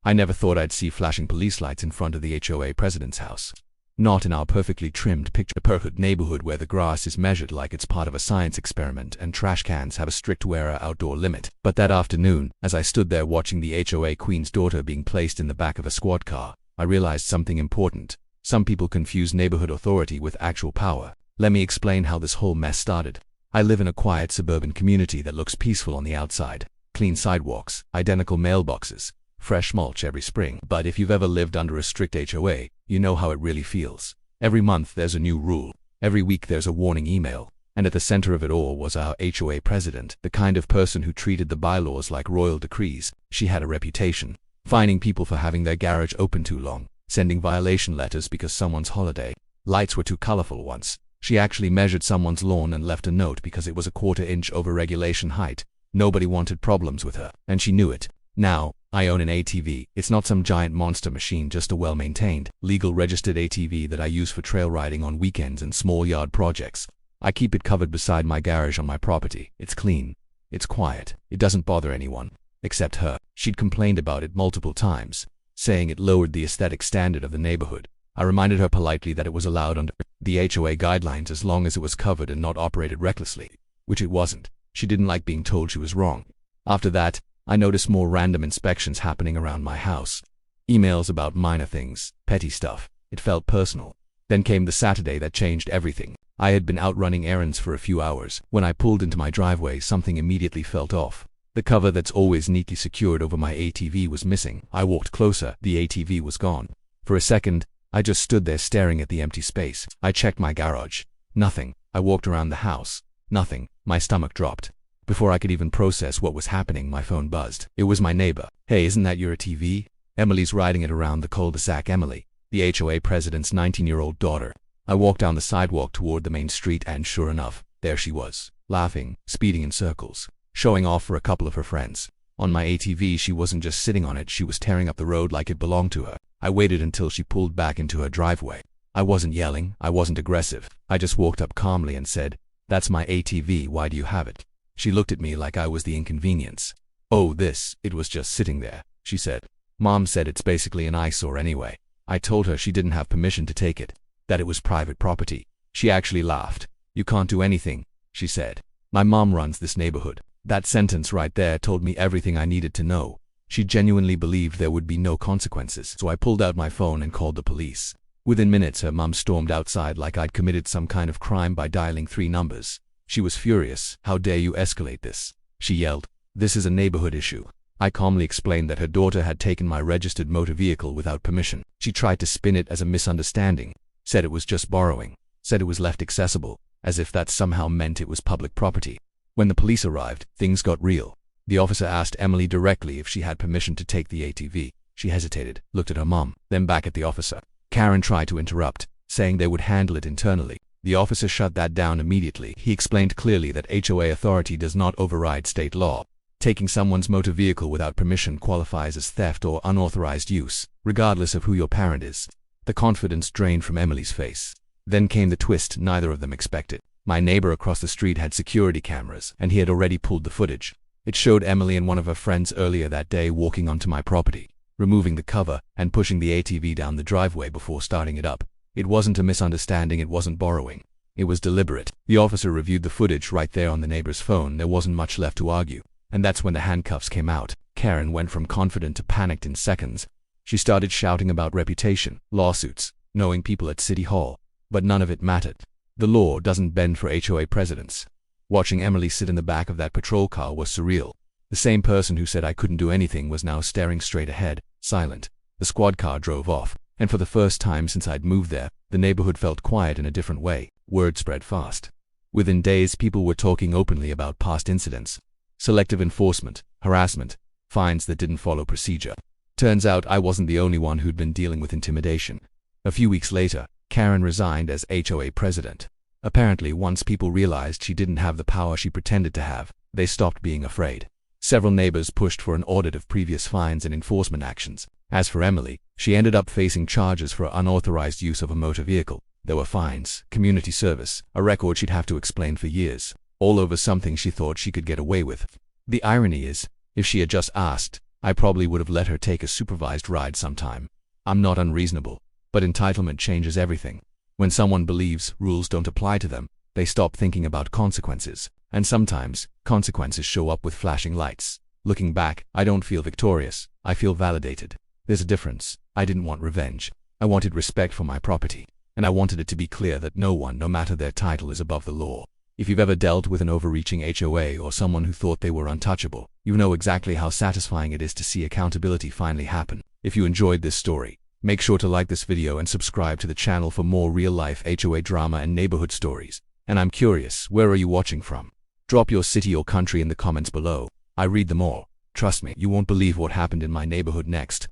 I never thought I'd see flashing police lights in front of the HOA president's house. Not in our perfectly trimmed picture-perfect neighborhood where the grass is measured like it's part of a science experiment and trash cans have a strict wearer outdoor limit. But that afternoon, as I stood there watching the HOA queen's daughter being placed in the back of a squad car, I realized something important. Some people confuse neighborhood authority with actual power. Let me explain how this whole mess started. I live in a quiet suburban community that looks peaceful on the outside. Clean sidewalks, identical mailboxes, fresh mulch every spring. But if you've ever lived under a strict HOA, you know how it really feels. Every month there's a new rule. Every week there's a warning email. And at the center of it all was our HOA president, the kind of person who treated the bylaws like royal decrees. She had a reputation. Fining people for having their garage open too long. Sending violation letters because someone's holiday lights were too colorful once. She actually measured someone's lawn and left a note because it was a quarter-inch over regulation height. Nobody wanted problems with her, and she knew it. Now, I own an ATV. It's not some giant monster machine, just a well-maintained, legal registered ATV that I use for trail riding on weekends and small yard projects. I keep it covered beside my garage on my property. It's clean. It's quiet. It doesn't bother anyone. Except her. She'd complained about it multiple times, saying it lowered the aesthetic standard of the neighborhood. I reminded her politely that it was allowed under the HOA guidelines as long as it was covered and not operated recklessly, which it wasn't. She didn't like being told she was wrong. After that, I noticed more random inspections happening around my house. Emails about minor things, petty stuff. It felt personal. Then came the Saturday that changed everything. I had been out running errands for a few hours. When I pulled into my driveway, something immediately felt off. The cover that's always neatly secured over my ATV was missing. I walked closer. The ATV was gone. For a second, I just stood there staring at the empty space. I checked my garage. Nothing. I walked around the house. Nothing. My stomach dropped. Before I could even process what was happening, my phone buzzed. It was my neighbor. "Hey, isn't that your ATV? Emily's riding it around the cul-de-sac." Emily, the HOA president's 19-year-old daughter. I walked down the sidewalk toward the main street and sure enough, there she was, laughing, speeding in circles, showing off for a couple of her friends. On my ATV, she wasn't just sitting on it, she was tearing up the road like it belonged to her. I waited until she pulled back into her driveway. I wasn't yelling, I wasn't aggressive. I just walked up calmly and said, "That's my ATV, why do you have it?" She looked at me like I was the inconvenience. "Oh, it was just sitting there," she said. "Mom said it's basically an eyesore anyway." I told her she didn't have permission to take it, that it was private property. She actually laughed. "You can't do anything," she said. "My mom runs this neighborhood." That sentence right there told me everything I needed to know. She genuinely believed there would be no consequences, so I pulled out my phone and called the police. Within minutes, her mom stormed outside like I'd committed some kind of crime by dialing 3 numbers. She was furious. "How dare you escalate this?" she yelled. "This is a neighborhood issue." I calmly explained that her daughter had taken my registered motor vehicle without permission. She tried to spin it as a misunderstanding, said it was just borrowing, said it was left accessible, as if that somehow meant it was public property. When the police arrived, things got real. The officer asked Emily directly if she had permission to take the ATV. She hesitated, looked at her mom, then back at the officer. Karen tried to interrupt, saying they would handle it internally. The officer shut that down immediately. He explained clearly that HOA authority does not override state law. Taking someone's motor vehicle without permission qualifies as theft or unauthorized use, regardless of who your parent is. The confidence drained from Emily's face. Then came the twist neither of them expected. My neighbor across the street had security cameras, and he had already pulled the footage. It showed Emily and one of her friends earlier that day walking onto my property, removing the cover and pushing the ATV down the driveway before starting it up. It wasn't a misunderstanding, it wasn't borrowing. It was deliberate. The officer reviewed the footage right there on the neighbor's phone. There wasn't much left to argue. And that's when the handcuffs came out. Karen went from confident to panicked in seconds. She started shouting about reputation, lawsuits, knowing people at City Hall. But none of it mattered. The law doesn't bend for HOA presidents. Watching Emily sit in the back of that patrol car was surreal. The same person who said I couldn't do anything was now staring straight ahead, silent. The squad car drove off, and for the first time since I'd moved there, the neighborhood felt quiet in a different way. Word spread fast. Within days, people were talking openly about past incidents. Selective enforcement, harassment, fines that didn't follow procedure. Turns out I wasn't the only one who'd been dealing with intimidation. A few weeks later, Karen resigned as HOA president. Apparently, once people realized she didn't have the power she pretended to have, they stopped being afraid. Several neighbors pushed for an audit of previous fines and enforcement actions. As for Emily, she ended up facing charges for unauthorized use of a motor vehicle. There were fines, community service, a record she'd have to explain for years, all over something she thought she could get away with. The irony is, if she had just asked, I probably would have let her take a supervised ride sometime. I'm not unreasonable, but entitlement changes everything. When someone believes rules don't apply to them, they stop thinking about consequences. And sometimes, consequences show up with flashing lights. Looking back, I don't feel victorious. I feel validated. There's a difference. I didn't want revenge. I wanted respect for my property. And I wanted it to be clear that no one, no matter their title, is above the law. If you've ever dealt with an overreaching HOA or someone who thought they were untouchable, you know exactly how satisfying it is to see accountability finally happen. If you enjoyed this story, make sure to like this video and subscribe to the channel for more real-life HOA drama and neighborhood stories. And I'm curious, where are you watching from? Drop your city or country in the comments below. I read them all. Trust me, you won't believe what happened in my neighborhood next.